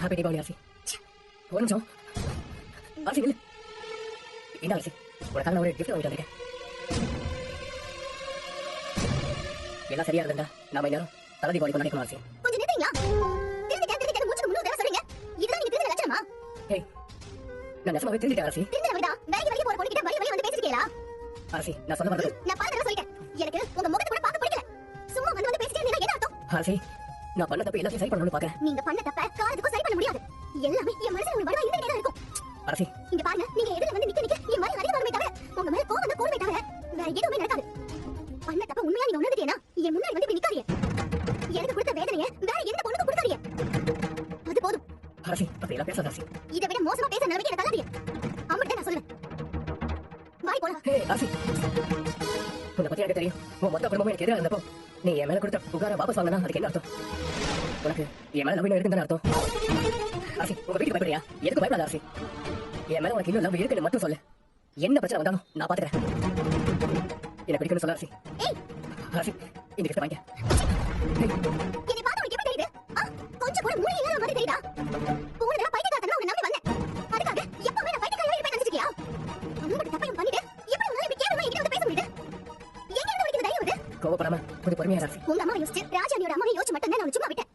Happy Deepavali அரசி. ஒரு நிமிஷம் அரசி நில்லு. இந்த அரசி உனக்காக நான் ஒரு கிஃப்ட் வாங்கிட்டு வந்திருக்கேன். எல்லாம் சரியா இருந்தா நாம எல்லாரும் தலை தீபாவளி கொண்டாடிக்கணும் அரசி. கொஞ்சம் நிறுத்துறீங்களா? திருந்திட்டேன் மூச்சு முன்னூறு தடவை சொல்றீங்க. இதெல்லாம் நீங்க திருந்த லட்சணமா? ஏய் நான் நெசமாவே திருந்திட்டேன் அரசி. திருந்த விடா வேலைக்கு போற பொண்ணுகிட்ட வழி வந்து பேசிட்டீங்களா? அரசி நான் சொல்ல வரது நான் பல தடவை சொல்லிட்டேன். எனக்கு உங்க முகத்தை கூட பார்க்க பிடிக்கல. சும்மா வந்து பேசிட்டே இருந்தா என்ன அர்த்தம்? அரசி நான் பண்ண தப்பு எல்லாத்தையும் சரி பண்ணணும்னு பாக்குறேன். நீங்க பண்ண தப்ப காலத்துக்கும் சரி பண்ண முடியாது. எல்லாமே என் மனசுல ஒரு வடவா இருந்துட்டே தான் இருக்கும். அரசி இங்க பாருங்க, நீங்க எதிர வந்து நிக்க என் மாதிரி நிறைய வருமே தவிர உங்க மேல கோவம் தான் கூடுமே தவிர வேற எதுவுமே நடக்காது. பண்ண தப்ப உண்மையா நீங்க உணர்ந்துட்டீங்கன்னா என் முன்னாடி வந்து இப்படி நிக்காதீங்க. எனக்கு கொடுத்த வேதனையை வேற எந்த பொண்ணுக்கும் கொடுக்காதீங்க. அது போதும். அரசி அப்படி எல்லாம் பேசாத அரசி. இதை விட மோசமா பேச நிலைமைக்கு எனக்கு தள்ளாதீங்க. அப்படிதான் நான் சொல்லுவேன். வாய் போலாம். அரசி உன்னை பத்தி எனக்கு தெரியும். உன் மொத்த குடும்பமும் எனக்கு எதிராக இருந்தப்போ நீ என் மேல கொடுத்த புகார வாபஸ் வாங்கினா அதுக்கு என்ன அர்த்தம்? உனக்கு என் மேல லவ் இருக்குன்னு அர்த்தம். அரசி உங்க வீட்டுக்கு பயப்படுறியா? எதுக்கு பயப்படாத அரசி. என் மேல உனக்கு இன்னும் லவ் இருக்குன்னு மட்டும் சொல்லு. என்ன பிரச்சனை வந்தாலும் நான் பாத்துக்கிறேன். என்ன பிடிக்குன்னு சொல்ல அரசி. அரசி இந்த கிஃப்ட் வாங்க. என்னை பார்த்தா உனக்கு எப்படி தெரியுது? கொஞ்சம் கூட மூளை இல்லாத மாதிரி தெரியுதா? போன தடவை பைத்தியக்காரத்தனமா உன்னை நம்பி வந்தேன். அதுக்காக எப்பவுமே நான் பைத்தியக்காரியா இருப்பேன்னு நினைச்சிட்டியா? அன்பட்ட தப்பையும் பண்ணிட்டு எப்படி உன்னால இப்படி கேவலமா என்கிட்ட வந்து பேச முடியுது? எங்க இருந்து உனக்கு இந்த தைரியம் வருது? கோவப்படாம கொஞ்சம் பொறுமையா அரசி. உங்க அம்மா யோசிச்சு ராஜாணியோட அம்மா யோசிச்சு மட்டும் தான் நான் சும்மா விட்டேன்.